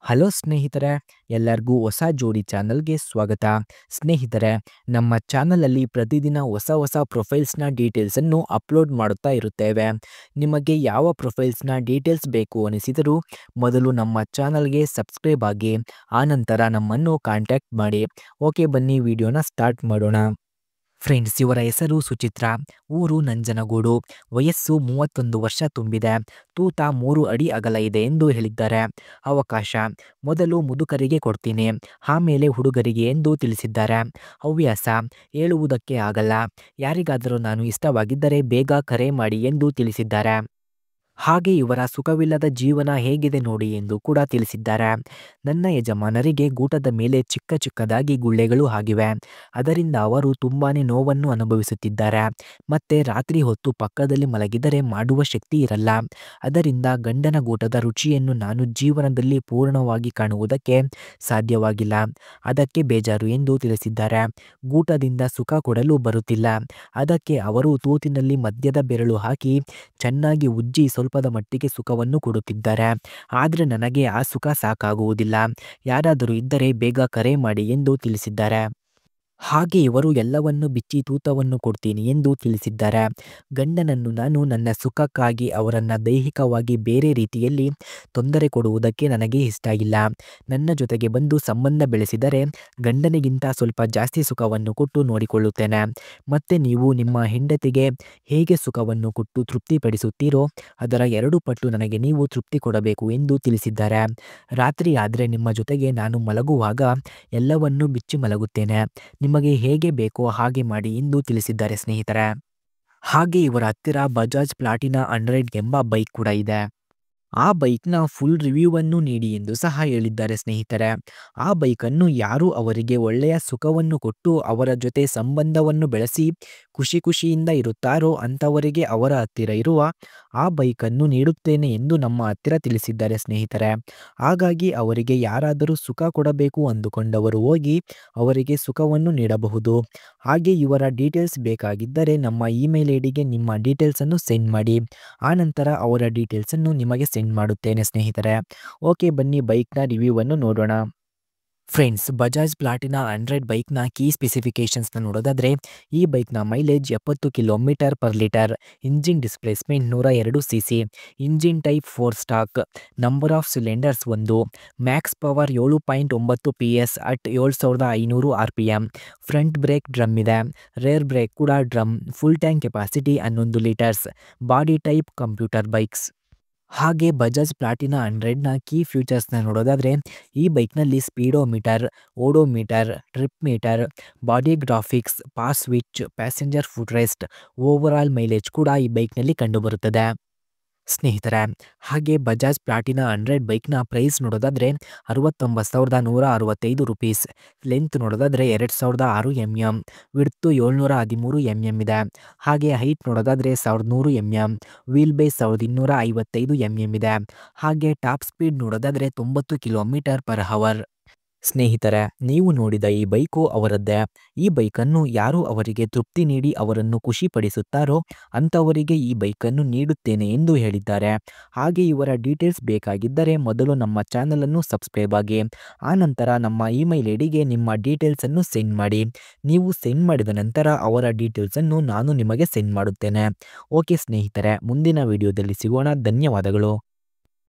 Hello ಸ್ನೇಹಿತರೆ, ಎಲ್ಲರಿಗೂ ಹೊಸ ಜೋಡಿ ಚಾನಲ್ಗೆ ಸ್ವಾಗತ. ಸ್ನೇಹಿತರೆ, ನಮ್ಮ ಚಾನಲಲ್ಲಿ ಪ್ರತಿದಿನ ಹೊಸ ಹೊಸ ಪ್ರೊಫೈಲ್ಸ್ನ ಡೀಟೇಲ್ಸನ್ನು ಅಪ್ಲೋಡ್ ಮಾಡುತ್ತಾ ಇರುತ್ತೇವೆ. ನಿಮಗೆ ಯಾವ ಪ್ರೊಫೈಲ್ಸ್ನ ಡೀಟೇಲ್ಸ್ ಬೇಕು ಅನಿಸಿದರೂ ಮೊದಲು ನಮ್ಮ ಚಾನಲ್ಗೆ ಸಬ್ಸ್ಕ್ರೈಬ್ ಆಗಿ, ಆನಂತರ ನಮ್ಮನ್ನು ಕಾಂಟ್ಯಾಕ್ಟ್ ಮಾಡಿ. ಓಕೆ, ಬನ್ನಿ ವಿಡಿಯೋನ ಸ್ಟಾರ್ಟ್ ಮಾಡೋಣ. ಫ್ರೆಂಡ್ಸ್, ಇವರ ಹೆಸರು ಸುಚಿತ್ರಾ, ಊರು ನಂಜನಗೂಡು, ವಯಸ್ಸು 31 ವರ್ಷ ತುಂಬಿದೆ, ತೂತ 3 ಅಡಿ ಅಗಲ ಇದೆ ಎಂದು ಹೇಳಿದ್ದಾರೆ. ಅವಕಾಶ: ಮೊದಲು ಮುದುಕರಿಗೆ ಕೊಡ್ತೀನಿ, ಆಮೇಲೆ ಹುಡುಗರಿಗೆ ಎಂದು ತಿಳಿಸಿದ್ದಾರೆ. ಹವ್ಯಾಸ: ಹೇಳುವುದಕ್ಕೆ ಆಗಲ್ಲ, ಯಾರಿಗಾದರೂ ನಾನು ಇಷ್ಟವಾಗಿದ್ದರೆ ಬೇಗ ಕರೆ ಮಾಡಿ ಎಂದು ತಿಳಿಸಿದ್ದಾರೆ. ಹಾಗೆ ಇವರ ಸುಖವಿಲ್ಲದ ಜೀವನ ಹೇಗಿದೆ ನೋಡಿ ಎಂದು ಕೂಡ ತಿಳಿಸಿದ್ದಾರೆ. ನನ್ನ ಯಜಮಾನರಿಗೆ ಗೂಟದ ಮೇಲೆ ಚಿಕ್ಕ ಚಿಕ್ಕದಾಗಿ ಗುಳ್ಳೆಗಳು ಆಗಿವೆ, ಅದರಿಂದ ಅವರು ತುಂಬಾನೇ ನೋವನ್ನು ಅನುಭವಿಸುತ್ತಿದ್ದಾರೆ. ಮತ್ತೆ ರಾತ್ರಿ ಹೊತ್ತು ಪಕ್ಕದಲ್ಲಿ ಮಲಗಿದರೆ ಮಾಡುವ ಶಕ್ತಿ ಇರಲ್ಲ, ಅದರಿಂದ ಗಂಡನ ಗೂಟದ ರುಚಿಯನ್ನು ನಾನು ಜೀವನದಲ್ಲಿ ಪೂರ್ಣವಾಗಿ ಕಾಣುವುದಕ್ಕೆ ಸಾಧ್ಯವಾಗಿಲ್ಲ, ಅದಕ್ಕೆ ಬೇಜಾರು ಎಂದು ತಿಳಿಸಿದ್ದಾರೆ. ಗೂಟದಿಂದ ಸುಖ ಕೊಡಲು ಬರುತ್ತಿಲ್ಲ, ಅದಕ್ಕೆ ಅವರು ತೂತಿನಲ್ಲಿ ಮದ್ಯದ ಬೆರಳು ಹಾಕಿ ಚೆನ್ನಾಗಿ ಉಜ್ಜಿ ಸ್ವಲ್ಪದ ಮಟ್ಟಿಗೆ ಸುಖವನ್ನು ಕೊಡುತ್ತಿದ್ದಾರೆ. ಆದರೆ ನನಗೆ ಆ ಸುಖ ಸಾಕಾಗುವುದಿಲ್ಲ, ಯಾರಾದರೂ ಇದ್ದರೆ ಬೇಗ ಕರೆ ಮಾಡಿ ಎಂದು ತಿಳಿಸಿದ್ದಾರೆ. ಹಾಗೆ ಇವರು ಎಲ್ಲವನ್ನು ಬಿಚ್ಚಿ ತೂತವನ್ನು ಕೊಡ್ತೀನಿ ಎಂದು ತಿಳಿಸಿದ್ದಾರೆ. ಗಂಡನನ್ನು ನಾನು ನನ್ನ ಸುಖಕ್ಕಾಗಿ ಅವರನ್ನು ದೈಹಿಕವಾಗಿ ಬೇರೆ ರೀತಿಯಲ್ಲಿ ತೊಂದರೆ ಕೊಡುವುದಕ್ಕೆ ನನಗೆ ಇಷ್ಟ ಇಲ್ಲ. ನನ್ನ ಜೊತೆಗೆ ಬಂದು ಸಂಬಂಧ ಬೆಳೆಸಿದರೆ ಗಂಡನಿಗಿಂತ ಸ್ವಲ್ಪ ಜಾಸ್ತಿ ಸುಖವನ್ನು ಕೊಟ್ಟು ನೋಡಿಕೊಳ್ಳುತ್ತೇನೆ. ಮತ್ತೆ ನೀವು ನಿಮ್ಮ ಹೆಂಡತಿಗೆ ಹೇಗೆ ಸುಖವನ್ನು ಕೊಟ್ಟು ತೃಪ್ತಿಪಡಿಸುತ್ತೀರೋ ಅದರ 2 ಪಟ್ಟು ನನಗೆ ನೀವು ತೃಪ್ತಿ ಕೊಡಬೇಕು ಎಂದು ತಿಳಿಸಿದ್ದಾರೆ. ರಾತ್ರಿ ಆದರೆ ನಿಮ್ಮ ಜೊತೆಗೆ ನಾನು ಮಲಗುವಾಗ ಎಲ್ಲವನ್ನೂ ಬಿಚ್ಚಿ ಮಲಗುತ್ತೇನೆ, ನಿಮಗೆ ಹೇಗೆ ಬೇಕೋ ಹಾಗೆ ಮಾಡಿ ಎಂದು ತಿಳಿಸಿದ್ದಾರೆ ಸ್ನೇಹಿತರೆ. ಹಾಗೆ ಇವರ ಹತ್ತಿರ ಬಜಾಜ್ ಪ್ಲಾಟಿನಾ 100 ಎಂಬ ಬೈಕ್ ಕೂಡ ಇದೆ. ಆ ಬೈಕ್ನ ಫುಲ್ ರಿವ್ಯೂವನ್ನು ನೀಡಿ ಎಂದು ಸಹ ಹೇಳಿದ್ದಾರೆ ಸ್ನೇಹಿತರೆ. ಆ ಬೈಕನ್ನು ಯಾರು ಅವರಿಗೆ ಒಳ್ಳೆಯ ಸುಖವನ್ನು ಕೊಟ್ಟು ಅವರ ಜೊತೆ ಸಂಬಂಧವನ್ನು ಬೆಳೆಸಿ ಖುಷಿಯಿಂದ ಇರುತ್ತಾರೋ ಅಂಥವರಿಗೆ ಅವರ ಹತ್ತಿರ ಇರುವ ಆ ಬೈಕನ್ನು ನೀಡುತ್ತೇನೆ ಎಂದು ನಮ್ಮ ಹತ್ತಿರ ತಿಳಿಸಿದ್ದಾರೆ ಸ್ನೇಹಿತರೆ. ಹಾಗಾಗಿ ಅವರಿಗೆ ಯಾರಾದರೂ ಸುಖ ಕೊಡಬೇಕು ಅಂದುಕೊಂಡವರು ಹೋಗಿ ಅವರಿಗೆ ಸುಖವನ್ನು ನೀಡಬಹುದು. ಹಾಗೆ ಇವರ ಡೀಟೇಲ್ಸ್ ಬೇಕಾಗಿದ್ದರೆ ನಮ್ಮ ಇಮೇಲ್ ಐಡಿಗೆ ನಿಮ್ಮ ಡೀಟೇಲ್ಸನ್ನು ಸೆಂಡ್ ಮಾಡಿ, ಆನಂತರ ಅವರ ಡೀಟೇಲ್ಸನ್ನು ನಿಮಗೆ ಸೆಂಡ್ ಮಾಡುತ್ತೇನೆ ಸ್ನೇಹಿತರೆ. ಓಕೆ, ಬನ್ನಿ ಬೈಕ್ನ ರಿವ್ಯೂವನ್ನು ನೋಡೋಣ. ಫ್ರೆಂಡ್ಸ್, ಬಜಾಜ್ ಪ್ಲಾಟಿನಾ 100 ಬೈಕ್ನ ಕೀ ಸ್ಪೆಸಿಫಿಕೇಷನ್ಸ್ನ ನೋಡೋದಾದರೆ ಈ ಬೈಕ್ನ ಮೈಲೇಜ್ 70 km/ಲೀಟರ್, engine displacement 102 cc, engine type 4 stroke, number of cylinders 1, max power 7.9 PS at 7500 RPM, front brake drum ಇದೆ, ರೇರ್ ಬ್ರೇಕ್ ಕೂಡ drum, full tank capacity 11 litres, body type commuter bikes. ಹಾಗೆ Bajaj Platina 100ನ key ಫ್ಯೂಚರ್ಸ್ನ ನೋಡೋದಾದರೆ ಈ ಬೈಕ್ನಲ್ಲಿ speedometer, odometer, trip meter, body graphics, pass switch, passenger foot rest, overall mileage ಕೂಡ ಈ ಬೈಕ್ನಲ್ಲಿ ಕಂಡುಬರುತ್ತದೆ ಸ್ನೇಹಿತರೆ. ಹಾಗೆ ಬಜಾಜ್ ಪ್ಲಾಟಿನಾ 100 ಬೈಕ್ನ ಪ್ರೈಸ್ ನೋಡೋದಾದರೆ 69,165 ರೂಪೀಸ್. ಲೆಂತ್ ನೋಡೋದಾದರೆ 2006 mm, ವಿಡ್ತು 713 mm ಇದೆ. ಹಾಗೆ ಹೈಟ್ ನೋಡೋದಾದರೆ 1100 mm, ವೀಲ್ ಬೇಸ್ 1255 mm ಇದೆ. ಹಾಗೆ ಟಾಪ್ ಸ್ಪೀಡ್ ನೋಡೋದಾದರೆ 90 km/h. ಸ್ನೇಹಿತರೆ, ನೀವು ನೋಡಿದ ಈ ಬೈಕು ಅವರದ್ದೇ. ಈ ಬೈಕನ್ನು ಯಾರು ಅವರಿಗೆ ತೃಪ್ತಿ ನೀಡಿ ಅವರನ್ನು ಖುಷಿಪಡಿಸುತ್ತಾರೋ ಅಂಥವರಿಗೆ ಈ ಬೈಕನ್ನು ನೀಡುತ್ತೇನೆ ಎಂದು ಹೇಳಿದ್ದಾರೆ. ಹಾಗೆ ಇವರ ಡೀಟೇಲ್ಸ್ ಬೇಕಾಗಿದ್ದರೆ ಮೊದಲು ನಮ್ಮ ಚಾನಲನ್ನು ಸಬ್ಸ್ಕ್ರೈಬ್ ಆಗಿ, ಆನಂತರ ನಮ್ಮ ಇಮೇಲ್ ಐಡಿಗೆ ನಿಮ್ಮ ಡೀಟೇಲ್ಸನ್ನು ಸೆಂಡ್ ಮಾಡಿ. ನೀವು ಸೆಂಡ್ ಮಾಡಿದ ನಂತರ ಅವರ ಡೀಟೇಲ್ಸನ್ನು ನಾನು ನಿಮಗೆ ಸೆಂಡ್ ಮಾಡುತ್ತೇನೆ. ಓಕೆ ಸ್ನೇಹಿತರೆ, ಮುಂದಿನ ವಿಡಿಯೋದಲ್ಲಿ ಸಿಗೋಣ. ಧನ್ಯವಾದಗಳು.